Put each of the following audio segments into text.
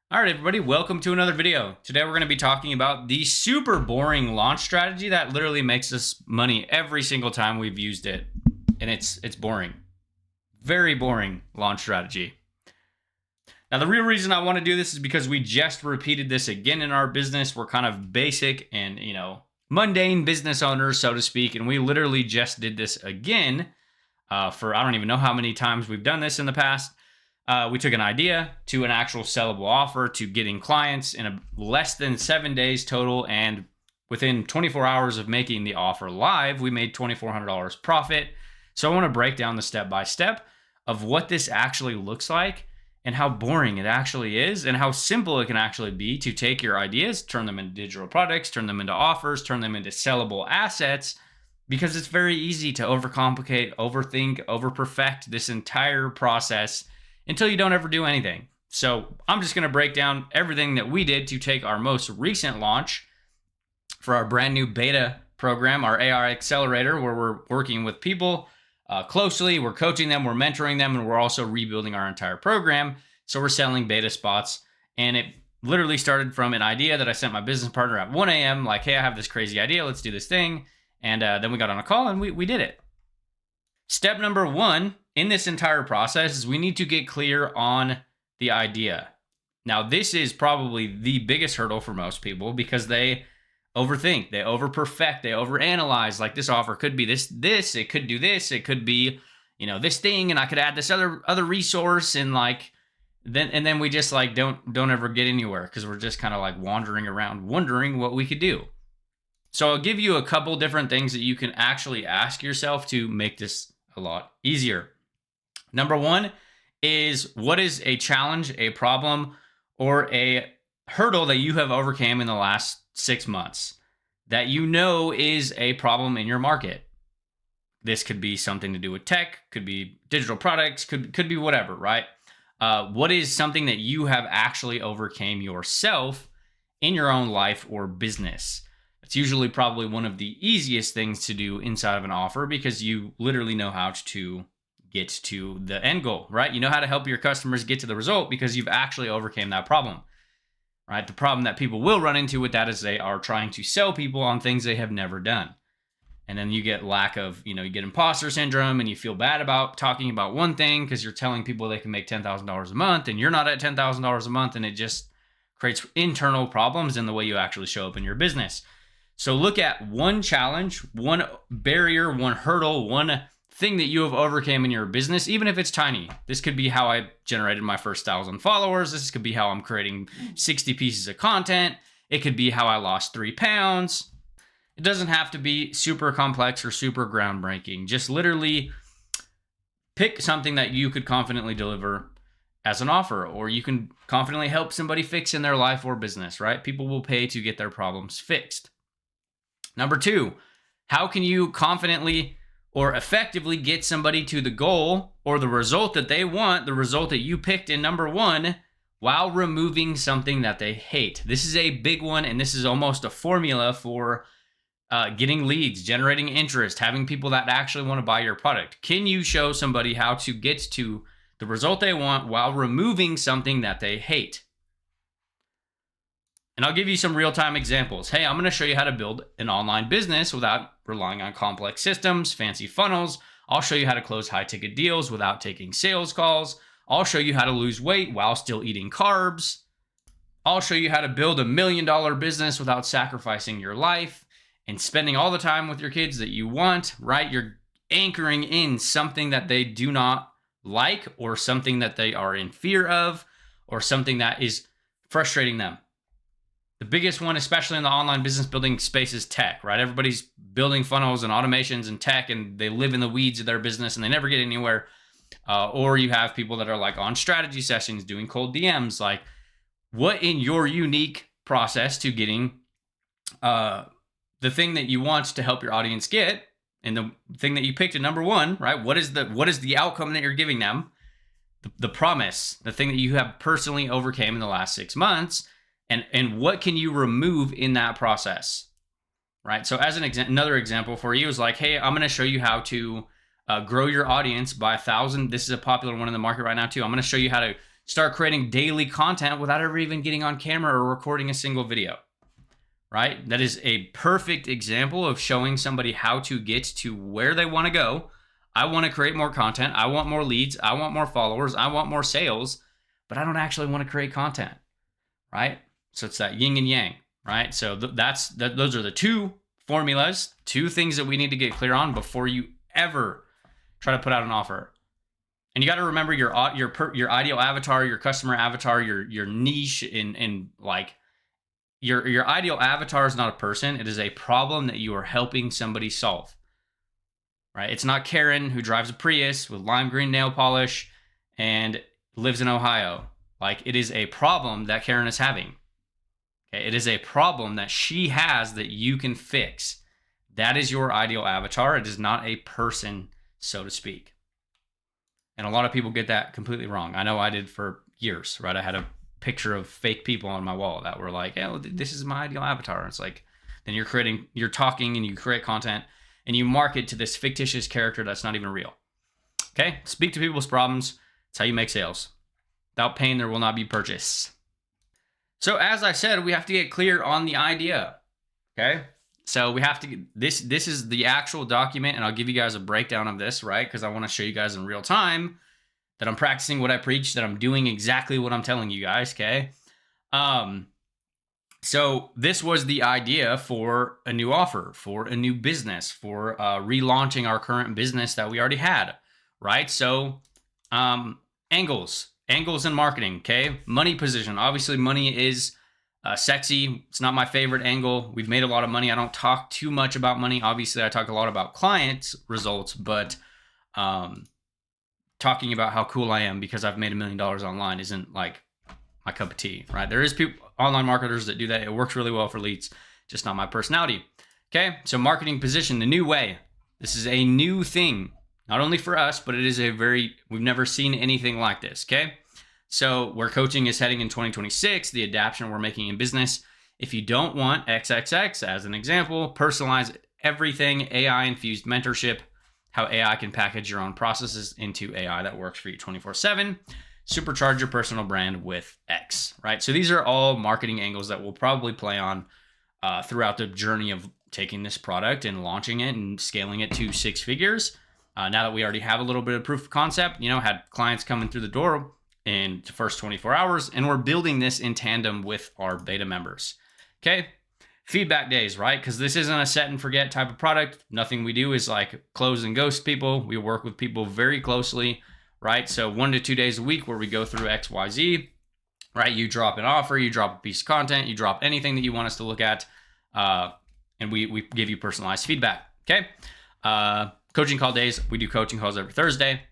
All right, everybody, welcome to another video. Today we're going to be talking about the super boring launch strategy that literally makes us money every single time we've used it. And it's boring. Very boring launch strategy. Now, the real reason I want to do this is because we just repeated this again in our business. We're kind of basic and, mundane business owners, so to speak. And we literally just did this again for I don't even know how many times we've done this in the past. We took an idea to an actual sellable offer to getting clients in less than 7 days total. And within 24 hours of making the offer live, we made $2,400 profit. So I want to break down the step-by-step of what this actually looks like and how boring it actually is and how simple it can actually be to take your ideas, turn them into digital products, turn them into offers, turn them into sellable assets, because it's very easy to overcomplicate, overthink, overperfect this entire process until you don't ever do anything. So I'm just going to break down everything that we did to take our most recent launch for our brand new beta program, our AI accelerator, where we're working with people closely, we're coaching them, we're mentoring them, and we're also rebuilding our entire program. So we're selling beta spots. And it literally started from an idea that I sent my business partner at 1 a.m. like, hey, I have this crazy idea, let's do this thing. And then we got on a call and we did it. Step number one in this entire process is we need to get clear on the idea. Now, this is probably the biggest hurdle for most people because they overthink, they overperfect, they overanalyze. Like, this offer could be this, it could do this, it could be, this thing, and I could add this other resource, and then we just don't ever get anywhere because we're just kind of like wandering around wondering what we could do. So I'll give you a couple different things that you can actually ask yourself to make this a lot easier. Number one is, what is a challenge, a problem, or a hurdle that you have overcame in the last 6 months that is a problem in your market? This could be something to do with tech, could be digital products, could be whatever, right? What is something that you have actually overcame yourself in your own life or business? It's usually probably one of the easiest things to do inside of an offer because you literally know how to get to the end goal, right? You know how to help your customers get to the result because you've actually overcame that problem, right? The problem that people will run into with that is they are trying to sell people on things they have never done. And then you get you get imposter syndrome and you feel bad about talking about one thing because you're telling people they can make $10,000 a month and you're not at $10,000 a month, and it just creates internal problems in the way you actually show up in your business. So look at one challenge, one barrier, one hurdle, one thing that you have overcome in your business, even if it's tiny. This could be how I generated my first 1,000 followers. This could be how I'm creating 60 pieces of content. It could be how I lost 3 pounds. It doesn't have to be super complex or super groundbreaking. Just literally pick something that you could confidently deliver as an offer, or you can confidently help somebody fix in their life or business, right? People will pay to get their problems fixed. Number two, how can you confidently or effectively get somebody to the goal or the result that they want, the result that you picked in number one, while removing something that they hate? This is a big one, and this is almost a formula for getting leads, generating interest, having people that actually want to buy your product. Can you show somebody how to get to the result they want while removing something that they hate? And I'll give you some real-time examples. Hey, I'm going to show you how to build an online business without relying on complex systems, fancy funnels. I'll show you how to close high-ticket deals without taking sales calls. I'll show you how to lose weight while still eating carbs. I'll show you how to build $1 million business without sacrificing your life and spending all the time with your kids that you want, right? You're anchoring in something that they do not like, or something that they are in fear of, or something that is frustrating them. The biggest one, especially in the online business building space, is tech, right? Everybody's building funnels and automations and tech, and they live in the weeds of their business and they never get anywhere. Or you have people that are like on strategy sessions doing cold DMs. Like, what in your unique process to getting the thing that you want to help your audience get, and the thing that you picked at number one, right? What is the outcome that you're giving them? The promise, the thing that you have personally overcame in the last 6 months. And what can you remove in that process, right? So as another example for you is like, hey, I'm going to show you how to grow your audience by 1,000. This is a popular one in the market right now too. I'm going to show you how to Start creating daily content without ever even getting on camera or recording a single video, right? That is a perfect example of showing somebody how to get to where they want to go. I want to create more content. I want more leads. I want more followers. I want more sales, but I don't actually want to create content, right? So it's that yin and yang, right? So those are the two formulas, two things that we need to get clear on before you ever try to put out an offer. And you got to remember your ideal avatar, your customer avatar, your niche, in like your ideal avatar is not a person. It is a problem that you are helping somebody solve, right? It's not Karen who drives a Prius with lime green nail polish and lives in Ohio. Like, it is a problem that Karen is having. Okay? It is a problem that she has that you can fix. That is your ideal avatar. It is not a person, so to speak. And a lot of people get that completely wrong. I know I did for years, right? I had a picture of fake people on my wall that were like, oh, this is my ideal avatar. And it's like, then you're talking and you create content and you market to this fictitious character that's not even real. Okay? Speak to people's problems. It's how you make sales. Without pain, there will not be purchase. So as I said, we have to get clear on the idea. Okay? So we have to, this is the actual document, and I'll give you guys a breakdown of this, right? Because I want to show you guys in real time that I'm practicing what I preach, that I'm doing exactly what I'm telling you guys, okay? So this was the idea for a new offer, for a new business, for relaunching our current business that we already had, right? So angles in marketing, okay? Money position. Obviously, money is sexy. It's not my favorite angle. We've made a lot of money. I don't talk too much about money. Obviously, I talk a lot about clients' results, but talking about how cool I am because I've made $1 million online isn't like my cup of tea, right? There is people, online marketers that do that. It works really well for leads, just not my personality. Okay, so marketing position, the new way. This is a new thing, not only for us, but it is we've never seen anything like this, okay? So where coaching is heading in 2026, the adaptation we're making in business. If you don't want XXX, as an example, personalize everything, AI-infused mentorship, how AI can package your own processes into AI that works for you 24/7, supercharge your personal brand with X, right? So these are all marketing angles that we'll probably play on throughout the journey of taking this product and launching it and scaling it to 6 figures. Now that we already have a little bit of proof of concept, had clients coming through the door in the first 24 hours, and we're building this in tandem with our beta members. Okay, feedback days, right? Because this isn't a set and forget type of product. Nothing we do is like close and ghost people. We work with people very closely, right? So 1 to 2 days a week where we go through XYZ, right? You drop an offer, you drop a piece of content, you drop anything that you want us to look at, and we give you personalized feedback. Okay, coaching call days. We do coaching calls every Thursday.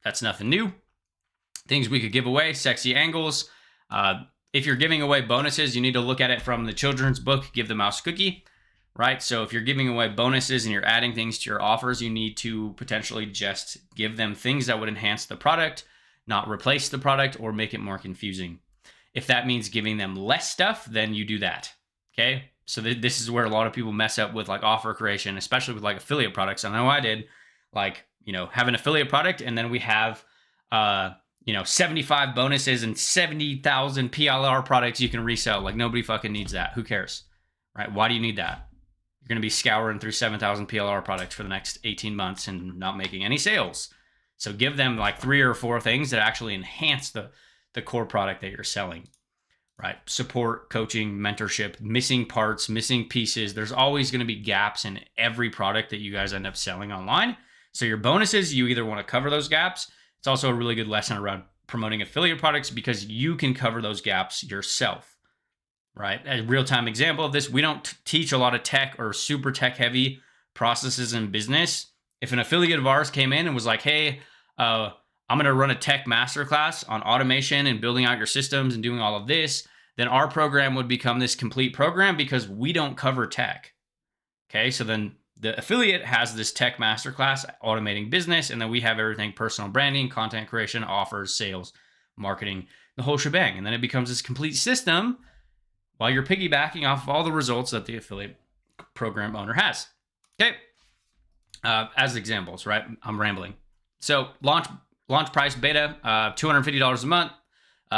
That's nothing new. Things we could give away, sexy angles. If you're giving away bonuses, you need to look at it from the children's book, Give the Mouse Cookie, right? So if you're giving away bonuses and you're adding things to your offers, you need to potentially just give them things that would enhance the product, not replace the product or make it more confusing. If that means giving them less stuff, then you do that, okay? So this is where a lot of people mess up with like offer creation, especially with like affiliate products. I know I did, like, have an affiliate product, and then we have, 75 bonuses and 70,000 PLR products you can resell. Like, nobody fucking needs that. Who cares, right? Why do you need that? You're going to be scouring through 7,000 PLR products for the next 18 months and not making any sales. So give them like 3 or 4 things that actually enhance the core product that you're selling, right? Support, coaching, mentorship, missing parts, missing pieces. There's always going to be gaps in every product that you guys end up selling online. So your bonuses, you either want to cover those gaps. It's also a really good lesson around promoting affiliate products because you can cover those gaps yourself, right? A real-time example of this, we don't teach a lot of tech or super tech-heavy processes in business. If an affiliate of ours came in and was like, hey, I'm going to run a tech masterclass on automation and building out your systems and doing all of this, then our program would become this complete program because we don't cover tech. Okay, so then the affiliate has this tech masterclass, automating business, and then we have everything: personal branding, content creation, offers, sales, marketing, the whole shebang. And then it becomes this complete system while you're piggybacking off of all the results that the affiliate program owner has. Okay, as examples, right? I'm rambling. So launch launch price beta, $250 a month,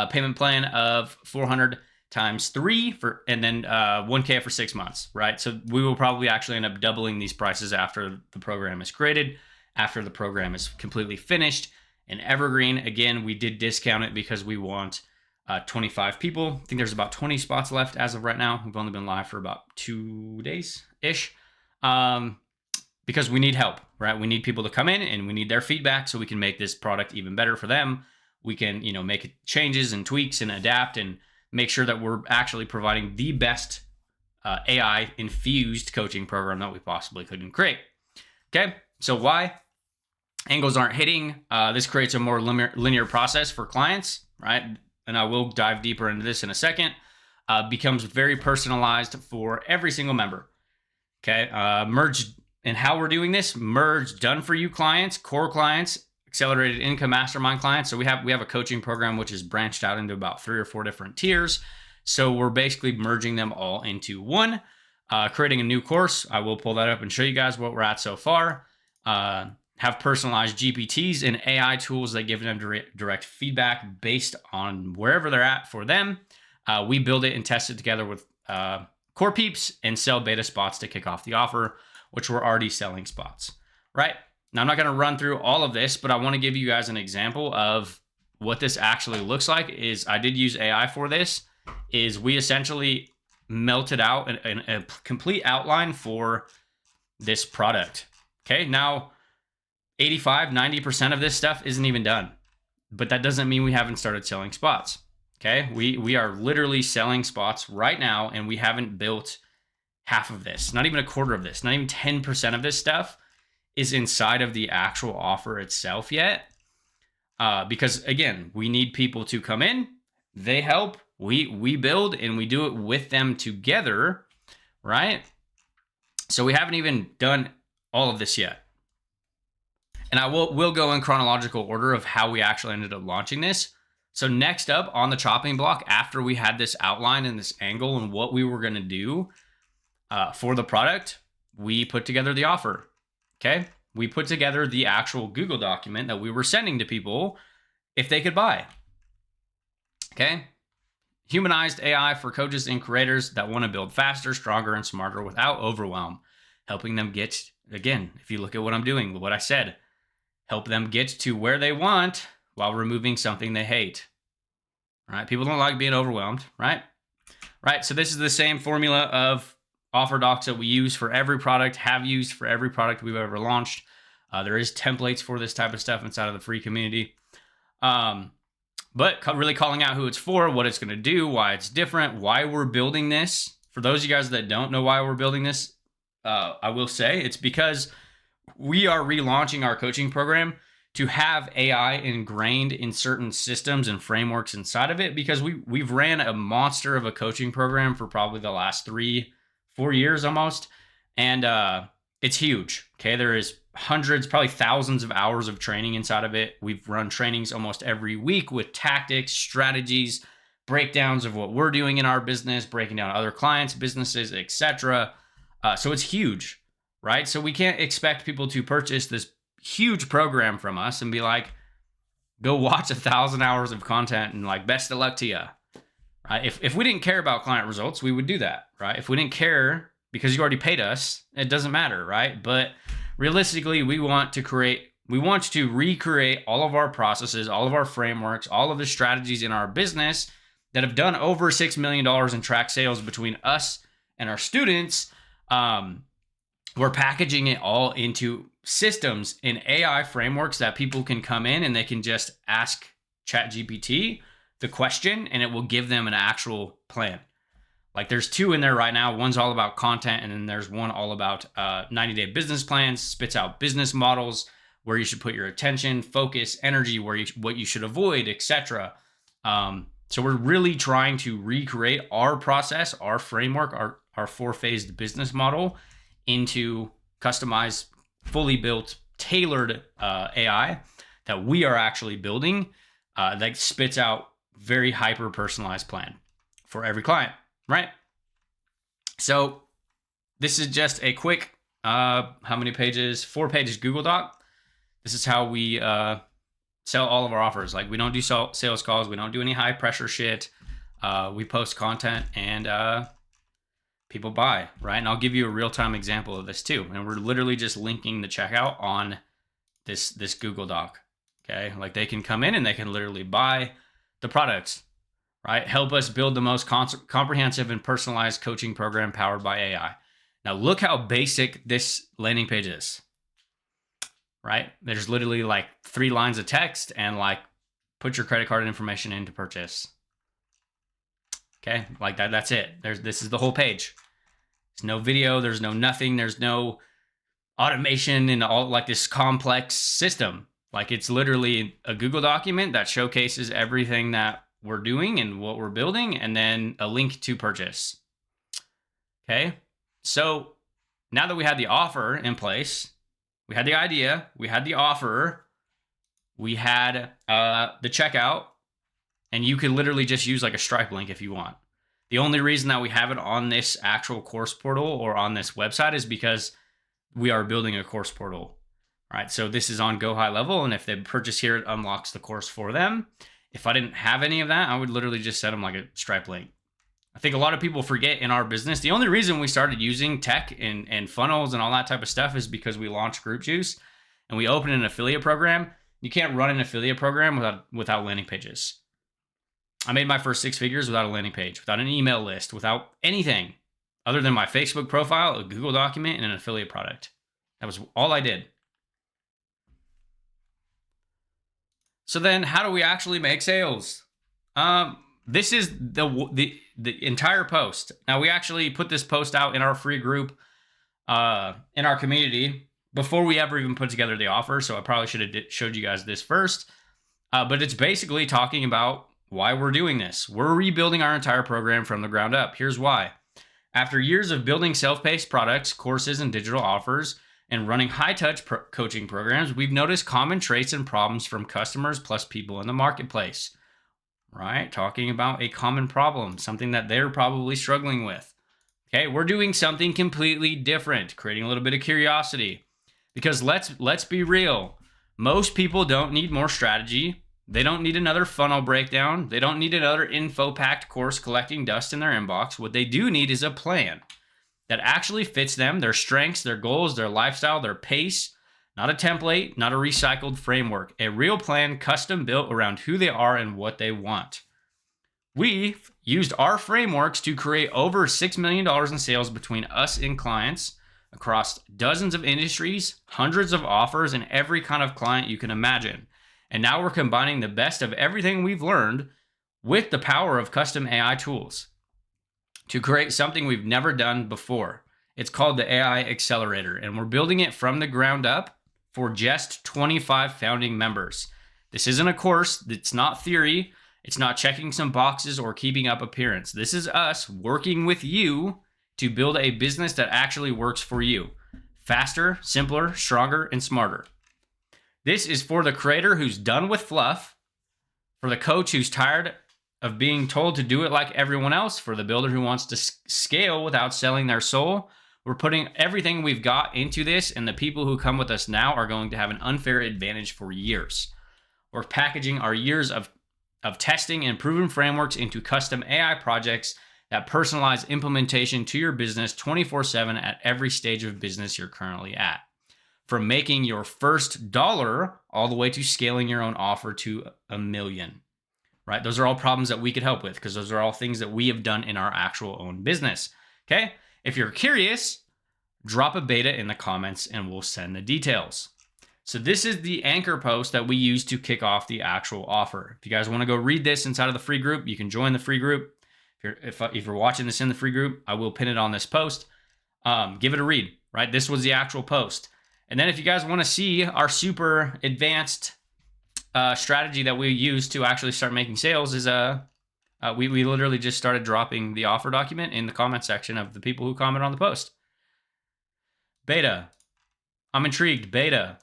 payment plan of 400 times 3 for, and then 1K for 6 months, right? So we will probably actually end up doubling these prices after the program is created, after the program is completely finished and evergreen. Again, we did discount it because we want 25 people. I think there's about 20 spots left as of right now. We've only been live for about 2 days-ish. Because we need help, right? We need people to come in and we need their feedback so we can make this product even better for them. We can, make changes and tweaks and adapt and make sure that we're actually providing the best AI infused coaching program that we possibly could create. Okay, so why angles aren't hitting? This creates a more linear process for clients, right? And I will dive deeper into this in a second. Becomes very personalized for every single member. Okay, merge. And how we're doing this: merge done for you clients, core clients, accelerated income mastermind clients. So we have a coaching program which is branched out into about 3 or 4 different tiers. So we're basically merging them all into one, creating a new course. I will pull that up and show you guys what we're at so far. Have personalized GPTs and AI tools that give them direct feedback based on wherever they're at for them. We build it and test it together with core peeps and sell beta spots to kick off the offer, which we're already selling spots, right? Now, I'm not gonna run through all of this, but I wanna give you guys an example of what this actually looks like. Is I did use AI for this, is we essentially melted out a complete outline for this product, okay? Now, 85-90% of this stuff isn't even done, but that doesn't mean we haven't started selling spots, okay? We are literally selling spots right now, and we haven't built half of this, not even a quarter of this, not even 10% of this stuff is inside of the actual offer itself yet. Because again, we need people to come in, they help, we build, and we do it with them together, right? So we haven't even done all of this yet. And I will go in chronological order of how we actually ended up launching this. So next up on the chopping block, after we had this outline and this angle and what we were going to do for the product, we put together the offer, okay? We put together the actual Google document that we were sending to people if they could buy, okay? Humanized AI for coaches and creators that want to build faster, stronger, and smarter without overwhelm, helping them get, again, if you look at what I'm doing, what I said, help them get to where they want while removing something they hate, right? People don't like being overwhelmed, right? Right, so this is the same formula of offer docs that we use for every product, have used for every product we've ever launched. There is templates for this type of stuff inside of the free community. But really calling out who it's for, what it's going to do, why it's different, why we're building this. For those of you guys that don't know why we're building this, I will say it's because we are relaunching our coaching program to have AI ingrained in certain systems and frameworks inside of it, because we've ran a monster of a coaching program for probably the last 3-4 years almost. And it's huge. Okay. There is hundreds, probably thousands of hours of training inside of it. We've run trainings almost every week with tactics, strategies, breakdowns of what we're doing in our business, breaking down other clients' businesses, etc. So it's huge, right? So we can't expect people to purchase this huge program from us and be like, go watch 1,000 hours of content and like, best of luck to you. Right? If we didn't care about client results, we would do that, right? If we didn't care because you already paid us, it doesn't matter, right? But realistically, we want to recreate all of our processes, all of our frameworks, all of the strategies in our business that have done over $6 million in track sales between us and our students. We're packaging it all into systems in AI frameworks that people can come in and they can just ask ChatGPT the question and it will give them an actual plan. Like there's 2 in there right now. One's all about content, and then there's one all about 90-day business plans, spits out business models, where you should put your attention, focus, energy, what you should avoid, etc. So we're really trying to recreate our process, our framework, our 4-phased business model into customized, fully built, tailored AI that we are actually building that spits out very hyper-personalized plan for every client, right? So this is just a quick, how many pages? 4 pages Google Doc. This is how we sell all of our offers. Like we don't do sales calls. We don't do any high pressure shit. We post content and people buy, right? And I'll give you a real-time example of this too. And we're literally just linking the checkout on this Google Doc. Okay, like they can come in and they can literally buy the products, right? Help us build the most comprehensive and personalized coaching program powered by AI. Now look how basic this landing page is, right? There's literally like 3 lines of text and like put your credit card information in to purchase. Okay, like that's it. This is the whole page. There's no video, there's no nothing, there's no automation and all like this complex system. Like it's literally a Google document that showcases everything that we're doing and what we're building, and then a link to purchase. Okay, so now that we had the offer in place, we had the idea, we had the offer, we had the checkout, and you could literally just use like a Stripe link if you want. The only reason that we have it on this actual course portal or on this website is because we are building a course portal, right? So this is on Go High Level, and if they purchase here, it unlocks the course for them. If I didn't have any of that, I would literally just send them like a Stripe link. I think a lot of people forget in our business, the only reason we started using tech and funnels and all that type of stuff is because we launched Group Juice and we opened an affiliate program. You can't run an affiliate program without landing pages. I made my first 6 figures without a landing page, without an email list, without anything other than my Facebook profile, a Google document, and an affiliate product. That was all I did. So then how do we actually make sales? This is the entire post. Now we actually put this post out in our free group in our community before we ever even put together the offer. So I probably should have showed you guys this first. But it's basically talking about why we're doing this. We're rebuilding our entire program from the ground up. Here's why. After years of building self-paced products, courses, and digital offers, and running high-touch coaching programs, we've noticed common traits and problems from customers plus people in the marketplace. Right? Talking about a common problem, something that they're probably struggling with. Okay, we're doing something completely different, creating a little bit of curiosity. Because let's be real. Most people don't need more strategy. They don't need another funnel breakdown. They don't need another info-packed course collecting dust in their inbox. What they do need is a plan that actually fits them, their strengths, their goals, their lifestyle, their pace. Not a template, not a recycled framework. A real plan custom built around who they are and what they want. We've used our frameworks to create over $6 million in sales between us and clients across dozens of industries, hundreds of offers, and every kind of client you can imagine. And now we're combining the best of everything we've learned with the power of custom AI tools to create something we've never done before. It's called the AI Accelerator, and we're building it from the ground up for just 25 founding members. This isn't a course. It's not theory. It's not checking some boxes or keeping up appearance. This is us working with you to build a business that actually works for you. Faster, simpler, stronger, and smarter. This is for the creator who's done with fluff, for the coach who's tired of being told to do it like everyone else, for the builder who wants to scale without selling their soul. We're putting everything we've got into this, and the people who come with us now are going to have an unfair advantage for years. We're packaging our years of testing and proven frameworks into custom AI projects that personalize implementation to your business 24/7 at every stage of business you're currently at. From making your first dollar all the way to scaling your own offer to $1 million, right? Those are all problems that we could help with because those are all things that we have done in our actual own business, okay? If you're curious, drop a beta in the comments and we'll send the details. So this is the anchor post that we use to kick off the actual offer. If you guys want to go read this inside of the free group, you can join the free group. If you're watching this in the free group, I will pin it on this post. Give it a read, right? This was the actual post. And then if you guys want to see our super advanced strategy that we use to actually start making sales is we literally just started dropping the offer document in the comment section of the people who comment on the post. Beta. I'm intrigued. Beta.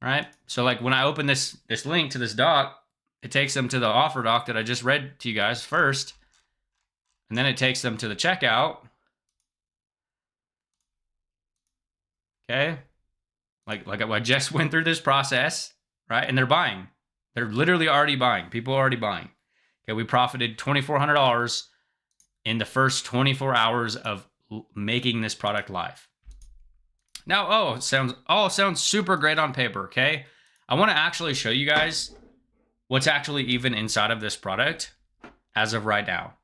Right? So like when I open this link to this doc, it takes them to the offer doc that I just read to you guys first. And then it takes them to the checkout. Okay. Like I just went through this process, right? And they're buying. They're literally already buying. People are already buying. Okay, we profited $2,400 in the first 24 hours of making this product live. Now, it sounds super great on paper, okay? I want to actually show you guys what's actually even inside of this product as of right now.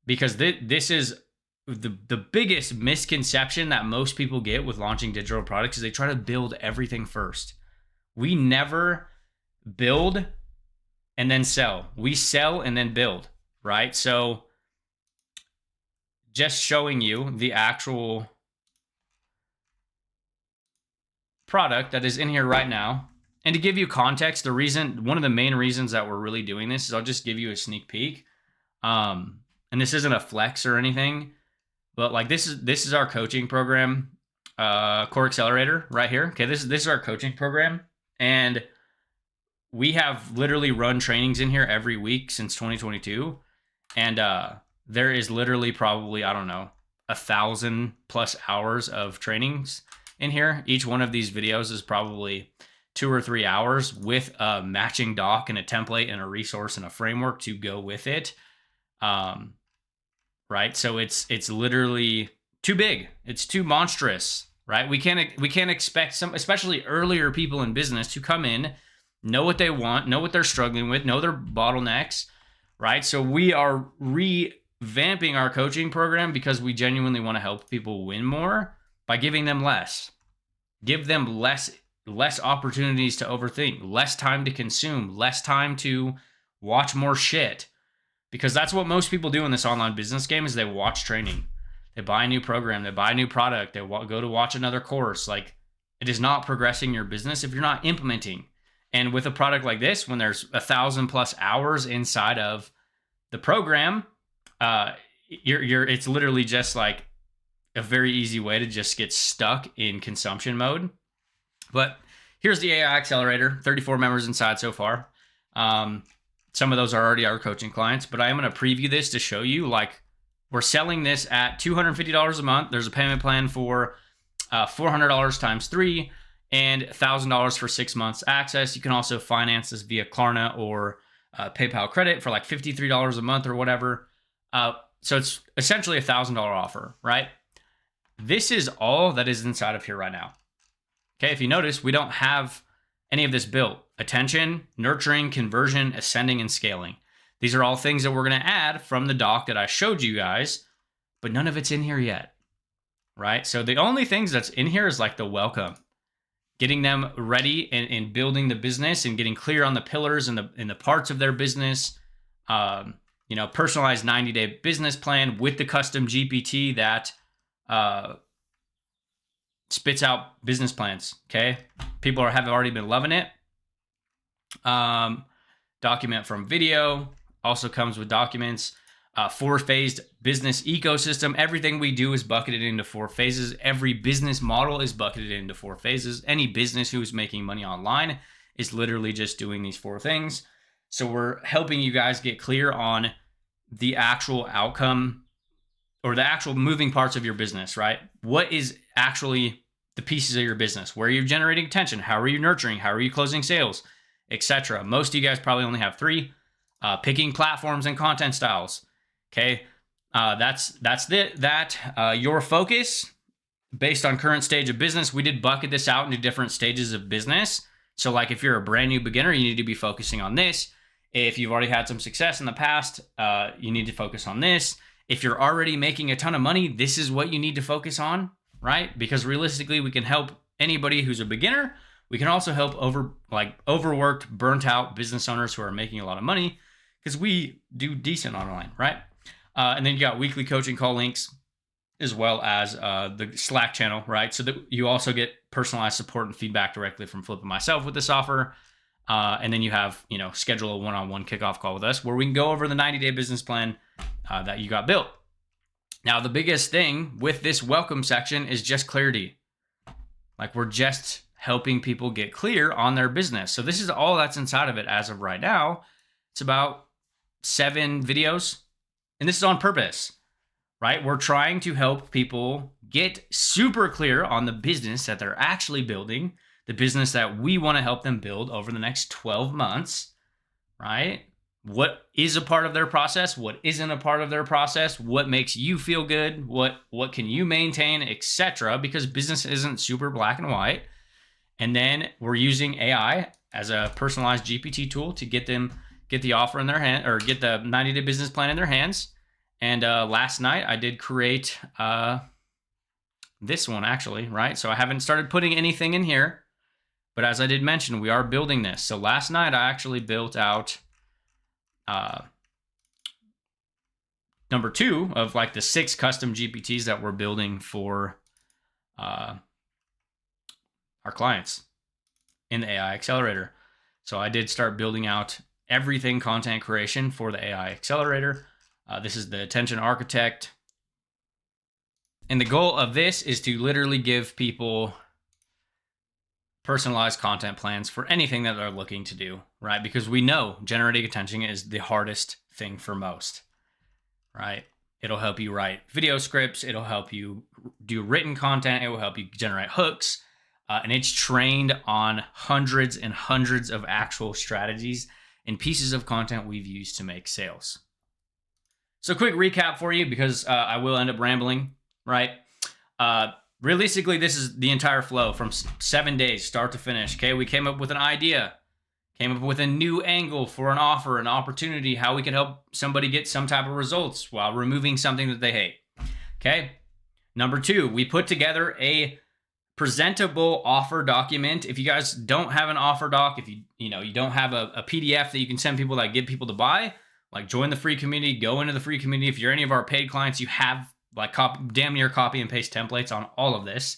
Because this is the biggest misconception that most people get with launching digital products is they try to build everything first. We never build and then sell. We sell and then build, right? So just showing you the actual product that is in here right now. And to give you context, one of the main reasons that we're really doing this is I'll just give you a sneak peek. And this isn't a flex or anything, but like this is our coaching program, Core Accelerator right here. Okay, this is our coaching program, and we have literally run trainings in here every week since 2022, and there is literally probably, I don't know, 1,000+ hours of trainings in here. Each one of these videos is probably 2 or 3 hours with a matching doc and a template and a resource and a framework to go with it. Right? So it's literally too big. It's too monstrous, right? We can't expect some, especially earlier people in business, to come in, know what they want, know what they're struggling with, know their bottlenecks, right? So we are revamping our coaching program because we genuinely want to help people win more by giving them less. Give them less opportunities to overthink, less time to consume, less time to watch more shit. Because that's what most people do in this online business game is they watch training. They buy a new program, they buy a new product, they go to watch another course. Like, it is not progressing your business if you're not implementing. And with a product like this, when there's 1,000+ hours inside of the program, it's literally just like a very easy way to just get stuck in consumption mode. But here's the AI Accelerator, 34 members inside so far. Some of those are already our coaching clients, but I am going to preview this to show you, like, we're selling this at $250 a month. There's a payment plan for $400 times 3 and $1,000 for 6 months access. You can also finance this via Klarna or PayPal credit for like $53 a month or whatever. So it's essentially a $1,000 offer, right? This is all that is inside of here right now. Okay, if you notice, we don't have any of this built. Attention, nurturing, conversion, ascending, and scaling. These are all things that we're going to add from the doc that I showed you guys, but none of it's in here yet, right? So the only things that's in here is like the welcome, getting them ready and building the business and getting clear on the pillars and the parts of their business. Personalized 90-day business plan with the custom GPT that spits out business plans. Okay, people have already been loving it. Document from video also comes with documents. 4-phased business ecosystem. Everything we do is bucketed into 4 phases. Every business model is bucketed into 4 phases. Any business who is making money online is literally just doing these 4 things. So we're helping you guys get clear on the actual outcome or the actual moving parts of your business, right? What is actually the pieces of your business? Where are you generating attention? How are you nurturing? How are you closing sales? Etc. Most of you guys probably only have 3. Picking platforms and content styles. Okay, that's your focus based on current stage of business. We did bucket this out into different stages of business. So like if you're a brand new beginner, you need to be focusing on this. If you've already had some success in the past, you need to focus on this. If you're already making a ton of money, this is what you need to focus on, right? Because realistically, we can help anybody who's a beginner. We can also help overworked, burnt out business owners who are making a lot of money because we do decent online, right? And then you got weekly coaching call links as well as the Slack channel, right? So that you also get personalized support and feedback directly from Flip and myself with this offer. And then you have, schedule a one-on-one kickoff call with us where we can go over the 90-day business plan that you got built. Now, the biggest thing with this welcome section is just clarity. Like we're just helping people get clear on their business. So this is all that's inside of it as of right now. It's about 7 videos, and this is on purpose, right? We're trying to help people get super clear on the business that they're actually building, the business that we want to help them build over the next 12 months, right? What is a part of their process? What isn't a part of their process? What makes you feel good? What can you maintain, etc. Because business isn't super black and white. And then we're using AI as a personalized GPT tool to get the offer in their hand, or get the 90-day business plan in their hands. And last night I did create this one actually, right? So I haven't started putting anything in here, but as I did mention, we are building this. So last night I actually built out number 2 of like the 6 custom GPTs that we're building for our clients in the AI Accelerator. So I did start building out everything content creation for the AI Accelerator. This is the Attention Architect. And the goal of this is to literally give people personalized content plans for anything that they're looking to do, right? Because we know generating attention is the hardest thing for most, right? It'll help you write video scripts. It'll help you do written content. It will help you generate hooks. And it's trained on hundreds and hundreds of actual strategies and pieces of content we've used to make sales. So quick recap for you, because I will end up rambling, right? Realistically, this is the entire flow from 7 days, start to finish. Okay, we came up with an idea, came up with a new angle for an offer, an opportunity, how we could help somebody get some type of results while removing something that they hate. Okay, number 2, we put together a presentable offer document. If you guys don't have an offer doc, if you don't have a PDF that you can send people that get people to buy, like join the free community, go into the free community. If you're any of our paid clients, you have like damn near copy and paste templates on all of this.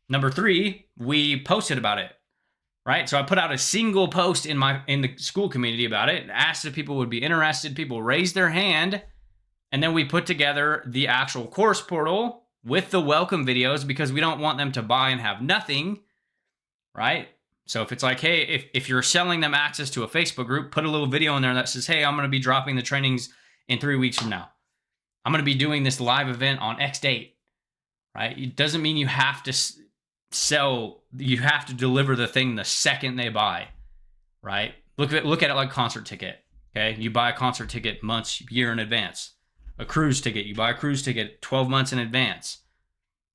Number 3, we posted about it, right? So I put out a single post in the school community about it and asked if people would be interested. People raised their hand, and then we put together the actual course portal with the welcome videos, because we don't want them to buy and have nothing, right? So if it's like, hey, if you're selling them access to a Facebook group, put a little video in there that says, hey, I'm going to be dropping the trainings in 3 weeks from now. I'm going to be doing this live event on X date, right? It doesn't mean you have to sell, you have to deliver the thing the second they buy, right? Look at it like concert ticket, okay? You buy a concert ticket months, year in advance. A cruise ticket, you buy a cruise ticket 12 months in advance,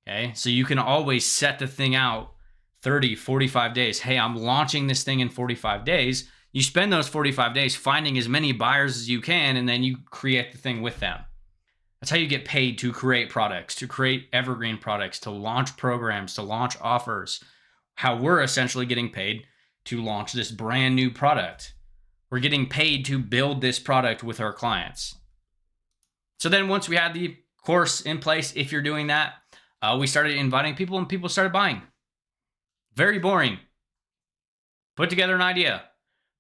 okay? So you can always set the thing out 30, 45 days. Hey, I'm launching this thing in 45 days. You spend those 45 days finding as many buyers as you can, and then you create the thing with them. That's how you get paid to create products, to create evergreen products, to launch programs, to launch offers. How we're essentially getting paid to launch this brand new product. We're getting paid to build this product with our clients. So then once we had the course in place, if you're doing that, we started inviting people and people started buying. Very boring. Put together an idea.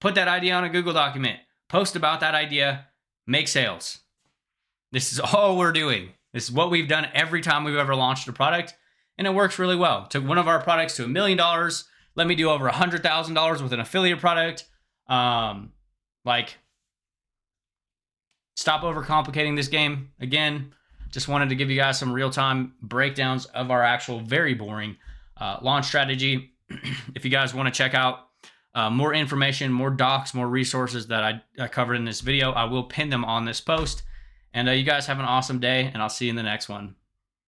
Put that idea on a Google document. Post about that idea. Make sales. This is all we're doing. This is what we've done every time we've ever launched a product, and it works really well. Took one of our products to $1 million. Let me do over $100,000 with an affiliate product. Stop overcomplicating this game. Again, just wanted to give you guys some real-time breakdowns of our actual very boring launch strategy. If you guys want to check out more information, more docs, more resources that I covered in this video, I will pin them on this post. And you guys have an awesome day, and I'll see you in the next one.